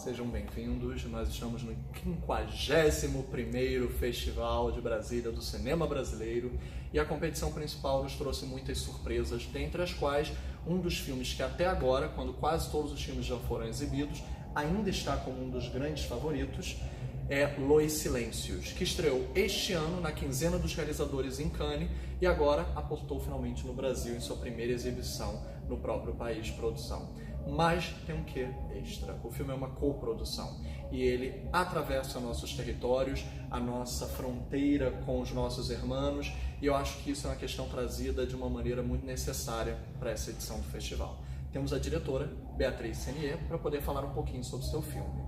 Sejam bem-vindos, nós estamos no 51º Festival de Brasília do Cinema Brasileiro e a competição principal nos trouxe muitas surpresas, dentre as quais um dos filmes que até agora, quando quase todos os filmes já foram exibidos, ainda está como um dos grandes favoritos, é Los Silêncios, que estreou este ano na quinzena dos realizadores em Cannes e agora aportou finalmente no Brasil em sua primeira exibição no próprio país de produção. Mas tem um quê extra. O filme é uma coprodução e ele atravessa nossos territórios, a nossa fronteira com os nossos irmãos, e eu acho que isso é uma questão trazida de uma maneira muito necessária para essa edição do festival. Temos a diretora, Beatriz Senier, para poder falar um pouquinho sobre o seu filme.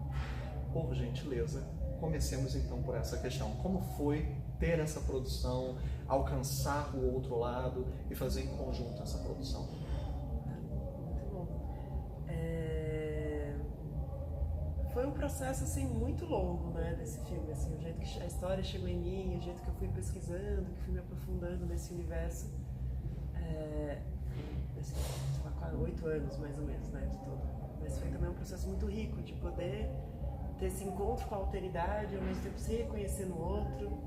Por gentileza, comecemos então por essa questão. Como foi ter essa produção, alcançar o outro lado e fazer em conjunto essa produção? Foi um processo assim muito longo, né, desse filme, assim, o jeito que a história chegou em mim, o jeito que eu fui pesquisando, que fui me aprofundando nesse universo, sei lá, quase 8 anos mais ou menos, né, de todo. Mas foi também um processo muito rico de poder ter esse encontro com a alteridade, ao mesmo tempo se reconhecer no outro,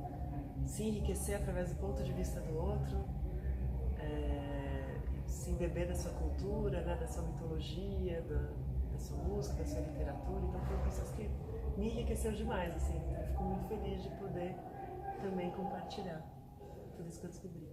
se enriquecer através do ponto de vista do outro, se embeber da sua cultura, né, da sua mitologia, da sua música, da sua literatura. Então foi um processo que me enriqueceu demais, assim. Eu fico muito feliz de poder também compartilhar tudo isso que eu descobri.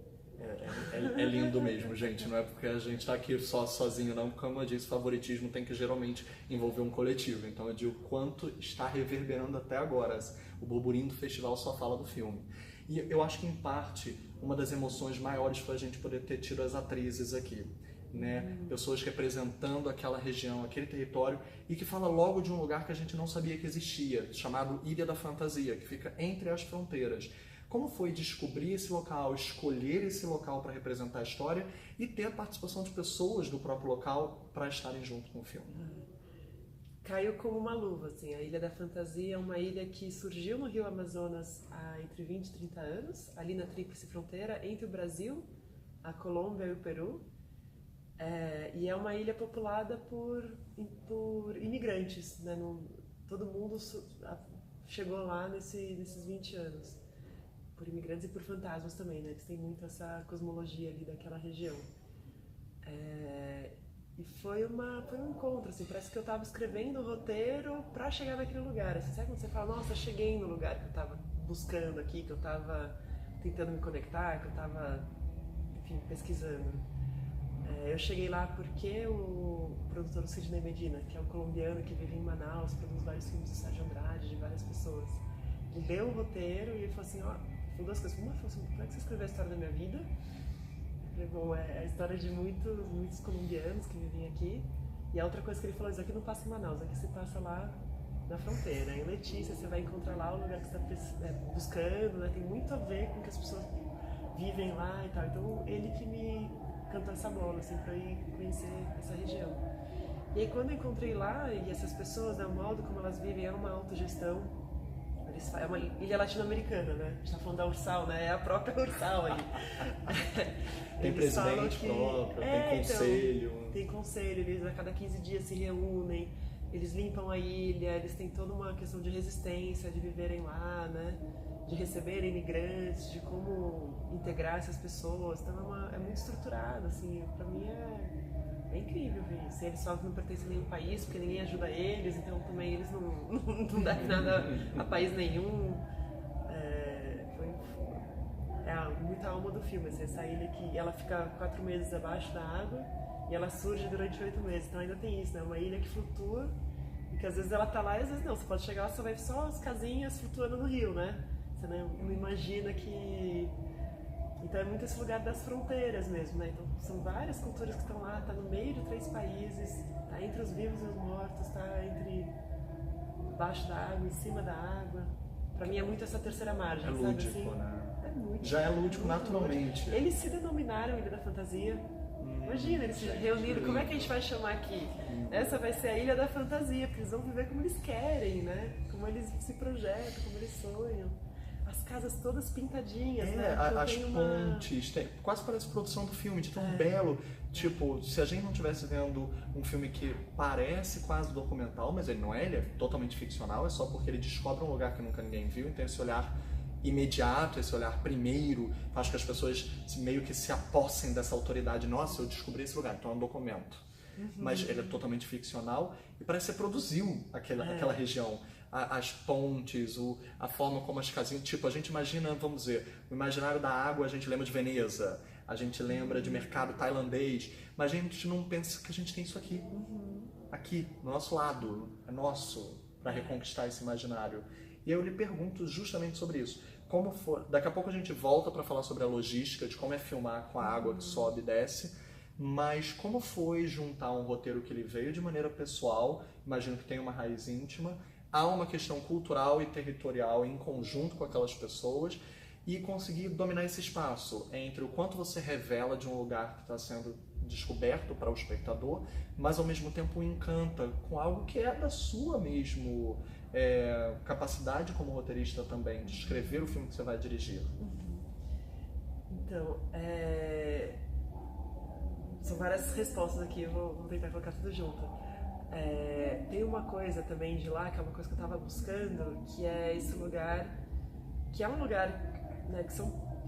É lindo mesmo, gente. Não é porque a gente está aqui sozinho, não. Como eu disse, favoritismo tem que geralmente envolver um coletivo. Então eu digo quanto está reverberando até agora. O burburinho do festival só fala do filme. E eu acho que, em parte, uma das emoções maiores foi a gente poder ter tido as atrizes aqui. Né? Pessoas representando aquela região, aquele território, e que fala logo de um lugar que a gente não sabia que existia, chamado Ilha da Fantasia, que fica entre as fronteiras. Como foi descobrir esse local, escolher esse local para representar a história e ter a participação de pessoas do próprio local para estarem junto com o filme? Caiu como uma luva, assim. A Ilha da Fantasia é uma ilha que surgiu no Rio Amazonas há entre 20 e 30 anos, ali na tríplice fronteira entre o Brasil, a Colômbia e o Peru. E é uma ilha populada por imigrantes, né? Todo mundo chegou lá nesses 20 anos, por imigrantes e por fantasmas também, né? Eles têm muito essa cosmologia ali daquela região. E foi um encontro, assim, parece que eu estava escrevendo o roteiro para chegar naquele lugar. Assim, sabe quando você fala, nossa, cheguei no lugar que eu estava buscando aqui, que eu estava tentando me conectar, que eu estava, enfim, pesquisando. Eu cheguei lá porque o produtor Sidney Medina, que é um colombiano que vive em Manaus, produz vários filmes do Sérgio Andrade, de várias pessoas. Ele leu o roteiro e ele falou assim, falou duas coisas. Uma, falou assim, como é que você escreveu a história da minha vida? Eu falei, bom, é a história de muitos colombianos que vivem aqui. E a outra coisa que ele falou, isso aqui não passa em Manaus, aqui você passa lá na fronteira. Em Letícia você vai encontrar lá o lugar que você está buscando, né? Tem muito a ver com o que as pessoas vivem lá e tal. Então ele que me cantou essa bola, assim, pra ir conhecer essa região. E aí quando eu encontrei lá, e essas pessoas, né, o modo como elas vivem é uma autogestão, é uma ilha latino-americana, né? A gente tá falando da Ursal, né? É a própria Ursal ali. Tem presidente próprio, tem conselho. Então, tem conselho, eles a cada 15 dias se reúnem, eles limpam a ilha, eles têm toda uma questão de resistência, de viverem lá, né? De receberem imigrantes, de como integrar essas pessoas. Então é muito estruturado, assim, pra mim é incrível ver isso. Eles só não pertencem a nenhum país, porque ninguém ajuda eles, então também eles não devem nada a país nenhum. Muita alma do filme, assim, essa ilha que ela fica 4 meses abaixo da água e ela surge durante 8 meses. Então ainda tem isso, né? Uma ilha que flutua e que às vezes ela tá lá e às vezes não. Você pode chegar lá, só vai ver só as casinhas flutuando no rio, né? Você não imagina que... Então é muito esse lugar das fronteiras mesmo, né? Então são várias culturas que estão lá, tá no meio de 3 países, tá entre os vivos e os mortos, tá entre baixo da água, em cima da água. Pra mim é muito essa terceira margem, sabe? Lúdico, assim? Né? É muito. Já é lúdico naturalmente. Lúdico. Eles se denominaram Ilha da Fantasia. Imagina, eles se reuniram, como é que a gente vai chamar aqui? Essa vai ser a Ilha da Fantasia, porque eles vão viver como eles querem, né? Como eles se projetam, como eles sonham. as casas todas pintadinhas, É, né? as pontes, quase parece produção do filme, de tão belo. Tipo, se a gente não estivesse vendo um filme que parece quase documental, mas ele não é, ele é totalmente ficcional, é só porque ele descobre um lugar que nunca ninguém viu, então esse olhar imediato, esse olhar primeiro, faz que as pessoas meio que se apossem dessa autoridade. Nossa, eu descobri esse lugar, então é um documento. Mas ele é totalmente ficcional e parece que você produziu aquela região. As pontes, a forma como as casinhas... Tipo, a gente imagina, vamos dizer, o imaginário da água, a gente lembra de Veneza, a gente lembra de mercado tailandês, mas a gente não pensa que a gente tem isso aqui. Aqui, do nosso lado, é nosso, para reconquistar esse imaginário. E eu lhe pergunto justamente sobre isso. Como foi... Daqui a pouco a gente volta para falar sobre a logística, de como é filmar com a água que sobe e desce, mas como foi juntar um roteiro que ele veio de maneira pessoal, imagino que tem uma raiz íntima, há uma questão cultural e territorial em conjunto com aquelas pessoas e conseguir dominar esse espaço entre o quanto você revela de um lugar que está sendo descoberto para o espectador, mas ao mesmo tempo encanta com algo que é da sua mesmo capacidade como roteirista também, de escrever o filme que você vai dirigir. Então, são várias respostas aqui, eu vou tentar colocar tudo junto. Tem uma coisa também de lá, que é uma coisa que eu estava buscando, que é esse lugar, que é um lugar, né,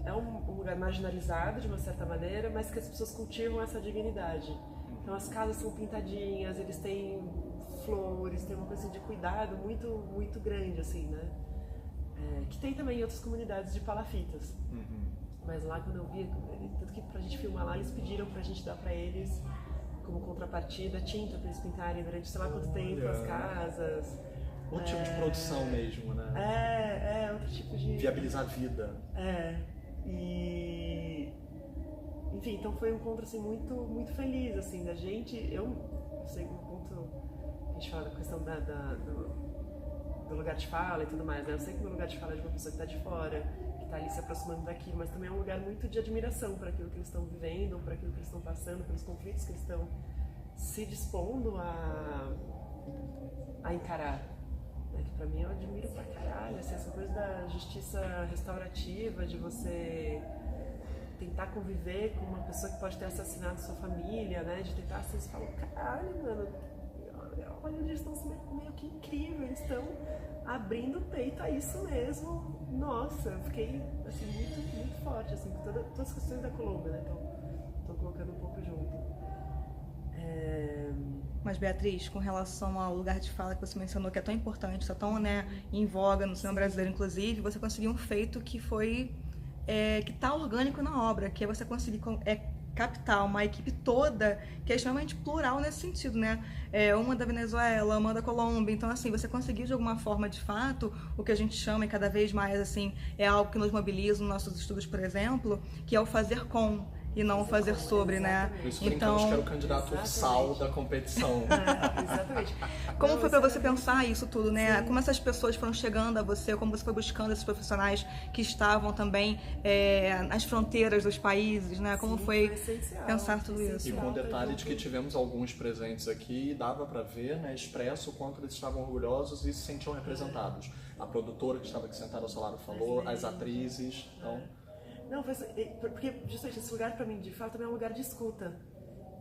é um lugar marginalizado de uma certa maneira, mas que as pessoas cultivam essa dignidade. Então as casas são pintadinhas, eles têm flores, tem uma coisa de cuidado muito, muito grande, assim, né? Que tem também em outras comunidades de palafitas. Mas lá quando eu vi, tanto que pra gente filmar lá, eles pediram pra gente dar pra eles, como contrapartida, tinta pra eles pintarem durante sei lá quanto tempo as casas. Outro tipo de produção mesmo, né? Outro tipo de... Viabilizar a vida. Enfim, então foi um encontro assim, muito, muito feliz, assim, da gente. Eu sei que no ponto que a gente fala da questão do lugar de fala e tudo mais, né? Eu sei que o meu lugar de fala é de uma pessoa que está de fora, que está ali se aproximando daquilo, mas também é um lugar muito de admiração para aquilo que eles estão vivendo, para aquilo que eles estão passando, pelos conflitos que eles estão se dispondo a encarar. Né? Que pra mim eu admiro pra caralho, assim, essa coisa da justiça restaurativa, de você tentar conviver com uma pessoa que pode ter assassinado sua família, né? De tentar, assim, você fala, caralho, mano, olha, eles estão meio que incrível, eles estão abrindo o peito a isso mesmo. Nossa, eu fiquei, assim, muito, muito forte, assim, com todas as questões da Colômbia, né? Então, tô colocando um pouco junto. Mas, Beatriz, com relação ao lugar de fala que você mencionou, que é tão importante, está tão, né, em voga no cinema brasileiro, inclusive, você conseguiu um feito que foi... que está orgânico na obra, que é você conseguir captar uma equipe toda que é extremamente plural nesse sentido, né? Uma da Venezuela, uma da Colômbia, então assim, você conseguiu de alguma forma, de fato, o que a gente chama e cada vez mais, assim, é algo que nos mobiliza nos nossos estudos, por exemplo, que é o fazer com e não fazer sobre, né? Por isso brincamos que era o candidato ursal da competição. Exatamente. Como foi para você pensar isso tudo, né? Sim. Como essas pessoas foram chegando a você, como você foi buscando esses profissionais que estavam também nas fronteiras dos países, né? Como foi pensar tudo isso? E com o detalhe de que tivemos alguns presentes aqui, dava para ver, né, expresso o quanto eles estavam orgulhosos e se sentiam representados. A produtora que estava aqui sentada ao seu lado falou, as atrizes, então... Não, porque justamente esse lugar pra mim, de fato, também é um lugar de escuta.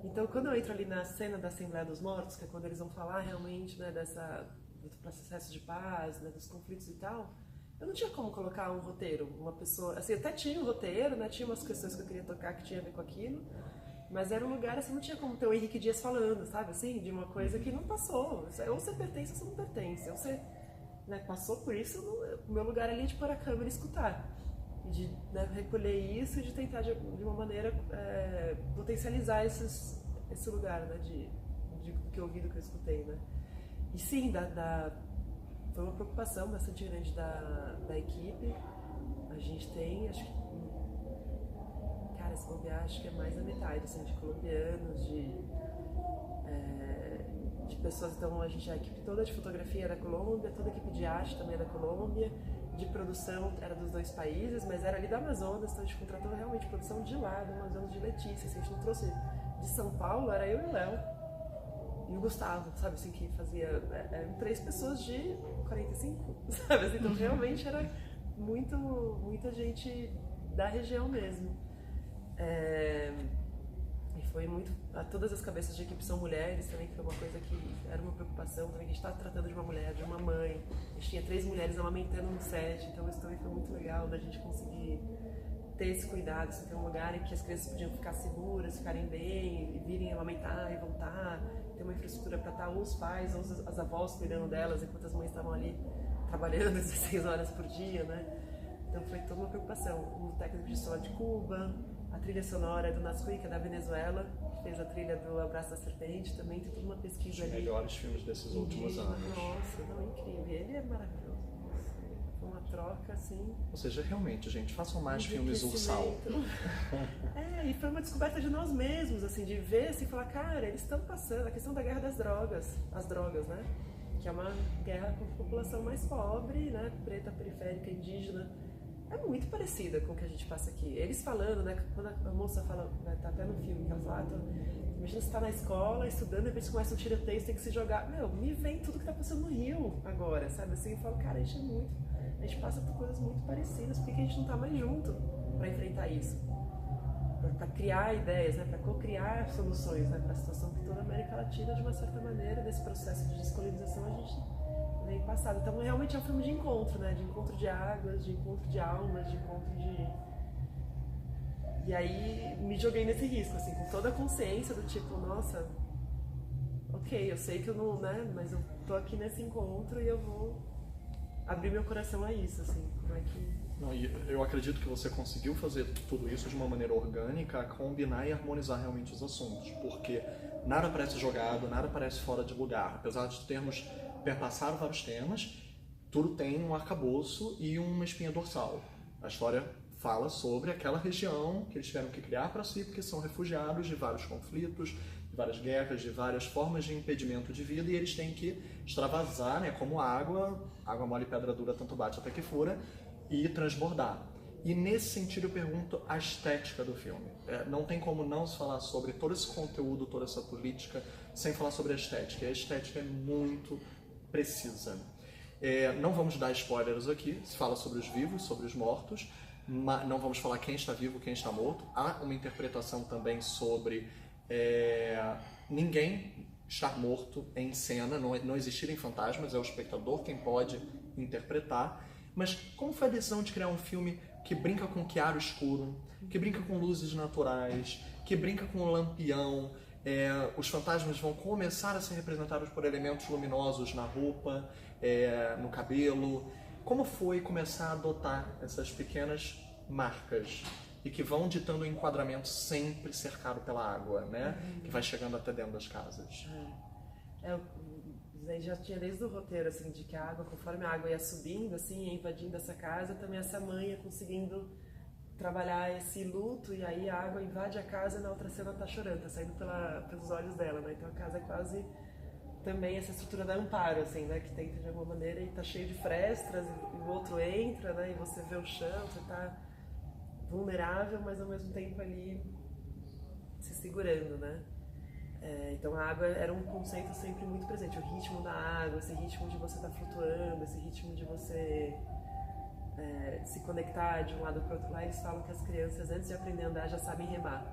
Então, quando eu entro ali na cena da Assembleia dos Mortos, que é quando eles vão falar realmente, né, do processo de paz, né, dos conflitos e tal, eu não tinha como colocar um roteiro, uma pessoa... Assim, até tinha um roteiro, né, tinha umas questões que eu queria tocar que tinha a ver com aquilo, mas era um lugar, assim, não tinha como ter o Henrique Dias falando, sabe, assim, de uma coisa que não passou. Ou você pertence ou você não pertence. Ou você, né, passou por isso, o meu lugar ali é de pôr a câmera e escutar. De, né, recolher isso e de tentar de uma maneira potencializar esse lugar, né, do que eu ouvi, do que eu escutei, né. E sim, foi uma preocupação bastante grande da equipe. A gente tem, acho que, cara, se bobear, acho que é mais da metade, assim, de colombianos, de pessoas. Então a equipe toda de fotografia é da Colômbia, toda a equipe de arte também é da Colômbia. De produção era dos dois países, mas era ali da Amazonas, então a gente contratou realmente produção de lá, do Amazonas de Letícia. Assim, a gente não trouxe de São Paulo, era eu e o Léo e o Gustavo, sabe, assim, que fazia... Eram 3 pessoas de 45, sabe, assim, então realmente era muita gente da região mesmo. E foi muito... Todas as cabeças de equipe são mulheres também, que foi uma coisa que era uma preocupação também, que a gente estava tratando de uma mulher, de uma mãe. A gente tinha 3 mulheres amamentando no set, então isso também foi muito legal da gente conseguir ter esse cuidado, assim, ter um lugar em que as crianças podiam ficar seguras, ficarem bem, e virem amamentar e voltar, ter uma infraestrutura para estar ou os pais ou as avós cuidando delas, enquanto as mães estavam ali trabalhando 16 horas por dia, né? Então foi toda uma preocupação. O técnico de som de Cuba, a trilha sonora é do Nascui, que é da Venezuela, que fez a trilha do Abraço da Serpente, também tem toda uma pesquisa ali. Os melhores filmes desses últimos anos. Nossa, não, incrível. Ele é maravilhoso. Foi uma troca, assim... Ou seja, realmente, gente, façam mais filmes Ursal. E foi uma descoberta de nós mesmos, assim, de ver, assim, falar, cara, eles estão passando a questão da guerra das drogas, as drogas, né? Que é uma guerra com a população mais pobre, né? Preta, periférica, indígena. É muito parecida com o que a gente passa aqui. Eles falando, né? Quando a moça fala, tá até no filme, que ela fala, imagina você tá na escola, estudando, e depois começa um tiroteio, você tem que se jogar. Meu, me vem tudo que tá passando no Rio agora, sabe? Assim, eu falo, cara, a gente passa por coisas muito parecidas, por que a gente não tá mais junto pra enfrentar isso? Pra criar ideias, né? Pra co-criar soluções, né? Pra situação que toda a América Latina, de uma certa maneira, nesse processo de descolonização, a gente vem passado. Então, realmente é um filme de encontro, né? De encontro de águas, de encontro de almas, de encontro de... E aí, me joguei nesse risco, assim, com toda a consciência do tipo, nossa, ok, eu sei que eu não, né? Mas eu tô aqui nesse encontro e eu vou abrir meu coração a isso, assim, como é que... Não, e eu acredito que você conseguiu fazer tudo isso de uma maneira orgânica, combinar e harmonizar realmente os assuntos, porque nada parece jogado, nada parece fora de lugar. Apesar de termos perpassado vários temas, tudo tem um arcabouço e uma espinha dorsal. A história fala sobre aquela região que eles tiveram que criar para si, porque são refugiados de vários conflitos, de várias guerras, de várias formas de impedimento de vida, e eles têm que extravasar, né, como água mole e pedra dura, tanto bate até que fura, e transbordar. E nesse sentido eu pergunto a estética do filme. Não tem como não se falar sobre todo esse conteúdo, toda essa política, sem falar sobre a estética. E a estética é muito precisa. Não vamos dar spoilers aqui, se fala sobre os vivos, sobre os mortos, mas não vamos falar quem está vivo, quem está morto. Há uma interpretação também sobre ninguém estar morto em cena, não existirem fantasmas, é o espectador quem pode interpretar. Mas como foi a decisão de criar um filme que brinca com chiaro escuro, que brinca com luzes naturais, que brinca com o lampião? Os fantasmas vão começar a ser representados por elementos luminosos na roupa, no cabelo. Como foi começar a adotar essas pequenas marcas e que vão ditando o enquadramento sempre cercado pela água, né? Que vai chegando até dentro das casas. Já tinha desde o roteiro, assim, de que a água, conforme a água ia subindo, assim, ia invadindo essa casa, também essa mãe ia conseguindo trabalhar esse luto, e aí a água invade a casa e na outra cena tá chorando, tá saindo pelos olhos dela, né? Então a casa é quase também essa estrutura da amparo, assim, né? Que tenta de alguma maneira, e tá cheio de frestas, e o outro entra, né? E você vê o chão, você tá vulnerável, mas ao mesmo tempo ali se segurando, né? Então a água era um conceito sempre muito presente, o ritmo da água, esse ritmo de você estar flutuando, esse ritmo de você se conectar de um lado para o outro. Lá eles falam que as crianças, antes de aprender a andar, já sabem remar.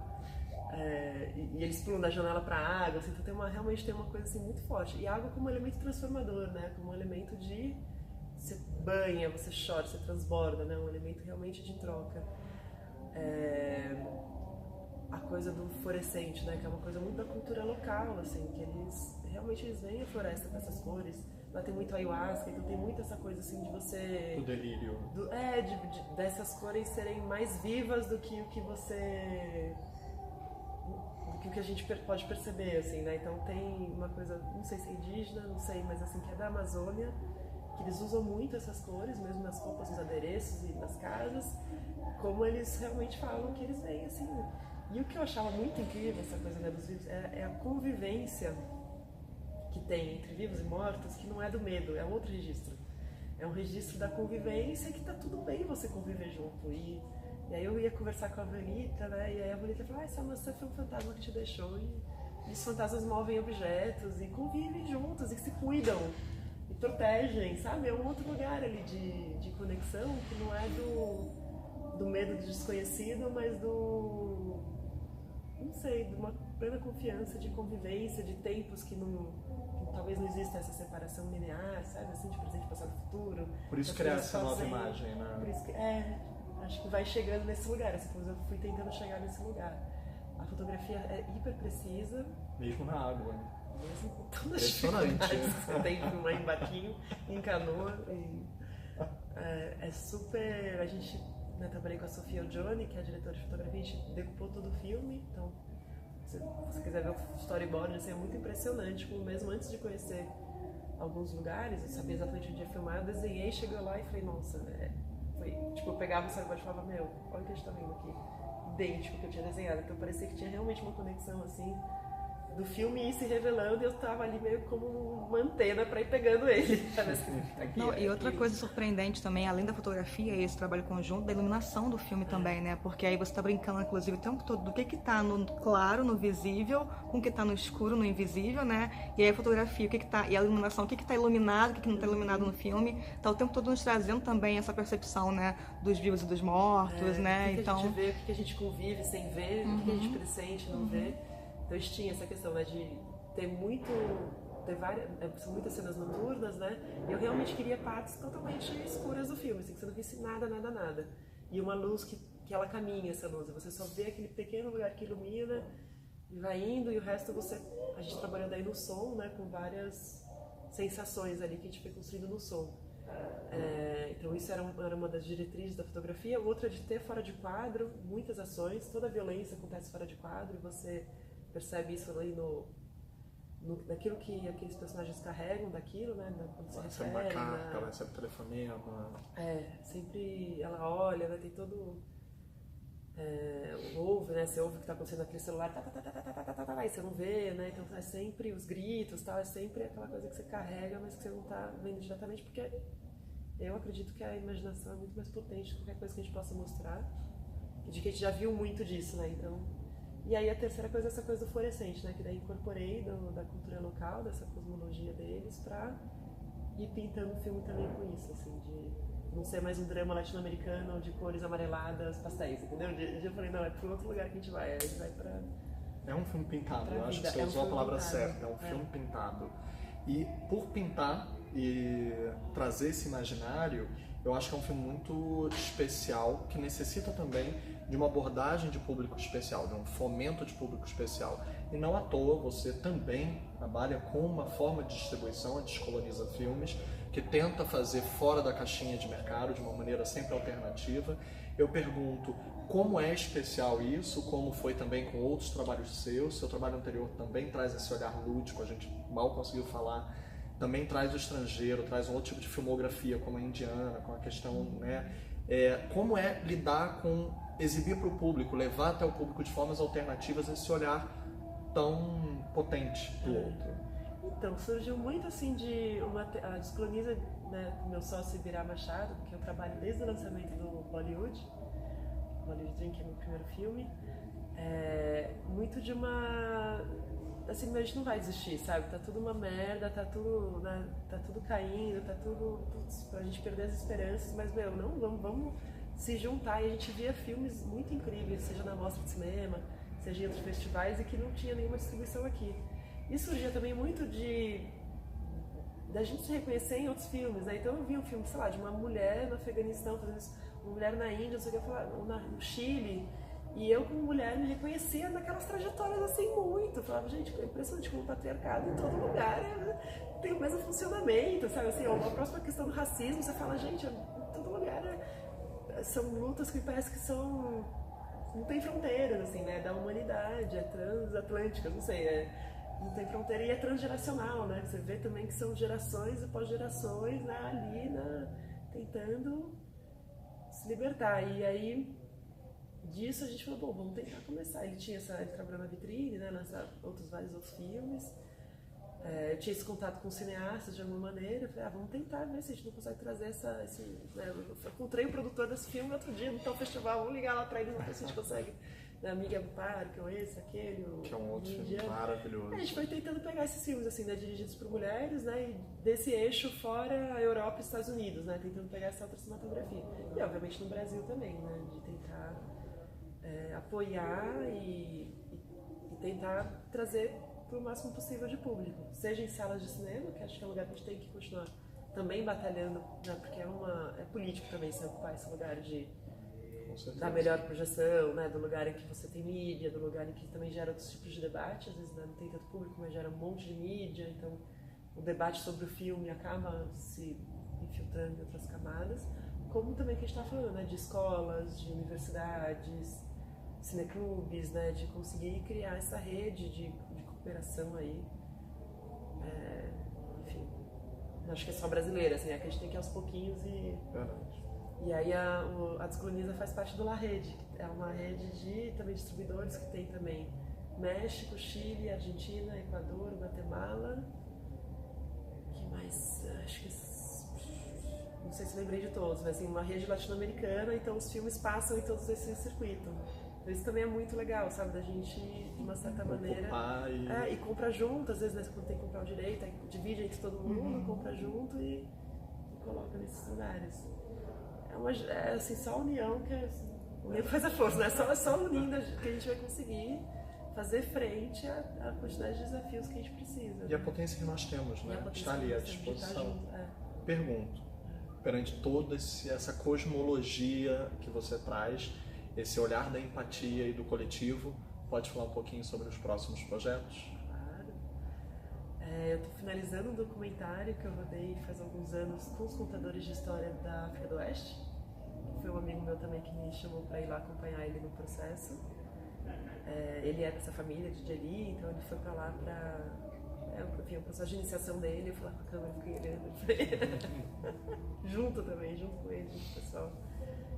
E eles pulam da janela para a água, assim, então realmente tem uma coisa assim, muito forte. E a água como um elemento transformador, né? Como um elemento de... Você banha, você chora, você transborda, né? Um elemento realmente de troca. A coisa do florescente, né, que é uma coisa muito da cultura local, assim, que eles veem a floresta com essas cores. Lá tem muito ayahuasca, então tem muito essa coisa assim de você... O delírio. Dessas cores serem mais vivas do que o que você... do que o que a gente pode perceber, assim, né? Então tem uma coisa, não sei se é indígena, não sei, mas assim, que é da Amazônia, que eles usam muito essas cores, mesmo nas roupas, nos adereços e nas casas, como eles realmente falam que eles veem, assim... E o que eu achava muito incrível, essa coisa, né, dos vivos, é a convivência que tem entre vivos e mortos, que não é do medo, é outro registro. É um registro da convivência, que tá tudo bem você conviver junto. E aí eu ia conversar com a Vanita, né, e aí a Vanita falou, essa maçã foi um fantasma que te deixou, e os fantasmas movem objetos e convivem juntos e se cuidam. me protegem, sabe? É um outro lugar ali de conexão que não é do medo do desconhecido, mas não sei, de uma plena confiança de convivência, de tempos que talvez não exista essa separação linear, sabe? Assim, de presente, passado, futuro. Por isso criar essa nova imagem, né? Por isso que, acho que vai chegando nesse lugar, assim, eu fui tentando chegar nesse lugar. A fotografia é hiper precisa. Mesmo na água. Mesmo com todas as dificuldades que você tem de filmar em barquinho, em canoa. É super... A gente, né, trabalhei com a Sofia Johnny, que é a diretora de fotografia, a gente decupou todo o filme, então se você quiser ver o storyboard, assim, é muito impressionante, como mesmo antes de conhecer alguns lugares, eu sabia exatamente onde ia filmar, eu desenhei, chegou lá e falei, nossa, foi, tipo, eu pegava o storyboard e falava, meu, olha o que a gente tá vendo aqui, idêntico ao que eu tinha desenhado, então parecia que tinha realmente uma conexão, assim, do filme ir se revelando e eu tava ali meio como uma antena pra ir pegando ele. Aqui, não, e outra coisa surpreendente também, além da fotografia, é esse trabalho conjunto da iluminação do filme também, né? Porque aí você tá brincando, inclusive, o tempo todo do que tá no claro, no visível, com o que tá no escuro, no invisível, né? E aí a fotografia, o que tá, e a iluminação, o que tá iluminado, o que não tá iluminado no filme, tá o tempo todo nos trazendo também essa percepção, né? Dos vivos e dos mortos, né? Então... a gente vê, o que a gente convive sem ver, o que a gente pressente, não vê. Então a gente tinha essa questão, né, de são muitas cenas noturnas, né, e eu realmente queria partes totalmente escuras do filme, assim, que você não visse nada. E uma luz que ela caminha, essa luz, você só vê aquele pequeno lugar que ilumina e vai indo, e o resto a gente trabalhou daí no som, né, com várias sensações ali que a gente foi construindo no som. Então isso era uma das diretrizes da fotografia. Outra de ter fora de quadro, muitas ações, toda a violência acontece fora de quadro, e você percebe isso ali naquilo que aqueles personagens carregam daquilo, né? Quando se recebe uma carta, ela recebe telefonema. Sempre ela olha, né? Tem todo... ouve, né? Você ouve o que está acontecendo naquele celular, e você não vê, né? Então é sempre os gritos, tal, é sempre aquela coisa que você carrega, mas que você não está vendo diretamente, porque eu acredito que a imaginação é muito mais potente que qualquer coisa que a gente possa mostrar, e de que a gente já viu muito disso, né? Então... E aí a terceira coisa é essa coisa do fluorescente, né? Que daí incorporei da cultura local, dessa cosmologia deles, pra ir pintando o filme também com isso, assim, de não ser mais um drama latino-americano de cores amareladas, pastéis, entendeu? Eu falei, não, é para outro lugar que a gente vai pra... É um filme pintado, eu acho que você usou a palavra certa, é um filme pintado. E por pintar e trazer esse imaginário, eu acho que é um filme muito especial, que necessita também de uma abordagem de público especial, de um fomento de público especial. E não à toa você também trabalha com uma forma de distribuição, a Descoloniza Filmes, que tenta fazer fora da caixinha de mercado, de uma maneira sempre alternativa. Eu pergunto, como é especial isso, como foi também com outros trabalhos seus? Seu trabalho anterior também traz esse olhar lúdico, a gente mal conseguiu falar, também traz o estrangeiro, traz um outro tipo de filmografia, como a indiana, com a questão, né? Como é lidar com, exibir para o público, levar até o público de formas alternativas esse olhar tão potente do outro? Então, surgiu muito assim a Descoloniza, né, com meu sócio Ibirá Machado, que eu trabalho desde o lançamento do Bollywood Dream, que é o meu primeiro filme, muito de uma... Assim, a gente não vai desistir, sabe? Tá tudo uma merda, tá tudo, né, tá tudo caindo, tá tudo... Putz, pra gente perder as esperanças, mas, meu, não, vamos se juntar. E a gente via filmes muito incríveis, seja na mostra de cinema, seja em outros festivais, e que não tinha nenhuma distribuição aqui. E surgia também muito da gente se reconhecer em outros filmes, né? Então eu vi um filme, sei lá, de uma mulher no Afeganistão fazendo isso, uma mulher na Índia, não sei o que, no Chile, e eu como mulher me reconhecia naquelas trajetórias assim muito. Eu falava, gente, é impressionante como o patriarcado em todo lugar tem o mesmo funcionamento, sabe? Assim, a próxima questão do racismo, você fala, gente, em todo lugar são lutas que parece que não tem fronteiras, assim, né? Da humanidade, é transatlântica, não sei, não tem fronteira, e é transgeracional, né? Você vê também que são gerações e pós-gerações, né, ali, tentando se libertar. E aí, disso a gente falou, bom, vamos tentar começar. Ele trabalhou na vitrine, né, lançar vários outros filmes. Eu tinha esse contato com cineastas de alguma maneira. Eu falei, vamos tentar ver se a gente não consegue trazer né? Eu encontrei o produtor desse filme outro dia no tal festival, vamos ligar lá pra ele, vamos ver se a gente consegue da Amiga do Parque, ou esse, aquele, o Que é um outro filme Indiana. maravilhoso. A gente foi tentando pegar esses filmes, assim, né, dirigidos por mulheres, né, e desse eixo fora a Europa e Estados Unidos, né, tentando pegar essa outra cinematografia. E, obviamente, no Brasil também, né, de tentar apoiar e tentar trazer para o máximo possível de público. Seja em salas de cinema, que acho que é um lugar que a gente tem que continuar também batalhando, né, porque é político também se ocupar esse lugar da melhor projeção, né, do lugar em que você tem mídia, do lugar em que também gera outros tipos de debate, às vezes, né, não tem tanto público, mas gera um monte de mídia, então o debate sobre o filme acaba se infiltrando em outras camadas, como também que a gente está falando, né, de escolas, de universidades, cineclubes, né, de conseguir criar essa rede de cooperação aí, enfim, não acho que é só brasileira, assim, é que a gente tem que ir aos pouquinhos e aí a Descoloniza faz parte do La Rede, que é uma rede de também distribuidores que tem também México, Chile, Argentina, Equador, Guatemala, que mais, acho que não sei se lembrei de todos, mas assim, uma rede latino-americana, então os filmes passam em todos esses circuitos. Então isso também é muito legal, sabe, da gente, de uma certa maneira, e compra junto, às vezes, né, quando tem que comprar o direito, aí divide entre todo mundo, compra junto e coloca nesses lugares. É assim, só a união que o medo faz a força, né? Só unindo que a gente vai conseguir fazer frente à quantidade de desafios que a gente precisa. E a potência que nós temos, né? Está ali à disposição. Pergunto, perante toda essa cosmologia que você traz, esse olhar da empatia e do coletivo, pode falar um pouquinho sobre os próximos projetos? Claro. Eu estou finalizando um documentário que eu rodei faz alguns anos com os contadores de história da África do Oeste. Foi um amigo meu também que me chamou para ir lá acompanhar ele no processo. Ele é dessa família de Djeli, então ele foi para lá para... enfim, o processo de iniciação dele, eu fui lá com a câmera, fiquei olhando junto também, junto com ele, junto com o pessoal.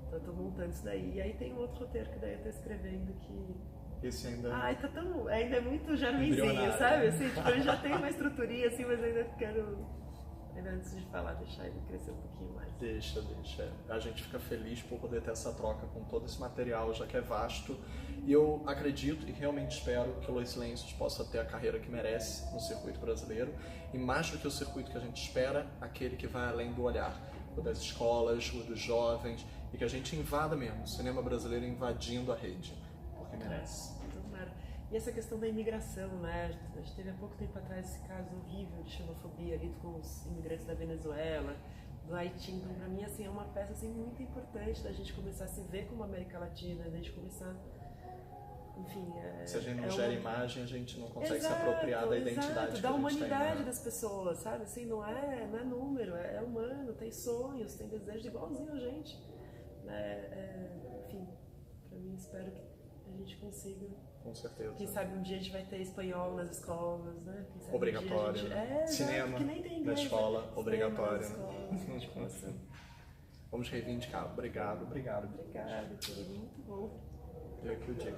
Então eu tô montando isso daí. E aí tem um outro roteiro que daí eu tô escrevendo que... Esse ainda... ainda é muito germenzinho, sabe? Assim, tipo, ele já tem uma estruturinha assim, mas ainda quero... Ainda antes de falar, deixar ele crescer um pouquinho mais. Deixa. A gente fica feliz por poder ter essa troca com todo esse material, já que é vasto. E eu acredito e realmente espero que o Los Silêncios possa ter a carreira que merece no circuito brasileiro. E mais do que o circuito que a gente espera, aquele que vai além do olhar. O das escolas, o dos jovens, e que a gente invada mesmo, o cinema brasileiro invadindo a rede, porque merece. E essa questão da imigração, né? A gente teve há pouco tempo atrás esse caso horrível de xenofobia ali com os imigrantes da Venezuela, do Haiti. Então, para mim, assim, é uma peça assim, muito importante da gente começar a se ver como América Latina, da gente começar, enfim... Se a gente não gera imagem, a gente não consegue se apropriar da identidade da humanidade das pessoas, sabe? Assim, não é número, é humano, tem sonhos, tem desejos igualzinho a gente. Enfim, para mim, espero que a gente consiga... Com certeza. Quem sabe um dia a gente vai ter espanhol nas escolas, né? Obrigatório. Cinema que nem tem inglês, na escola, obrigatório. Escolas, Vamos reivindicar. Obrigado. Obrigada, querido. Muito bom. Eu que o digo.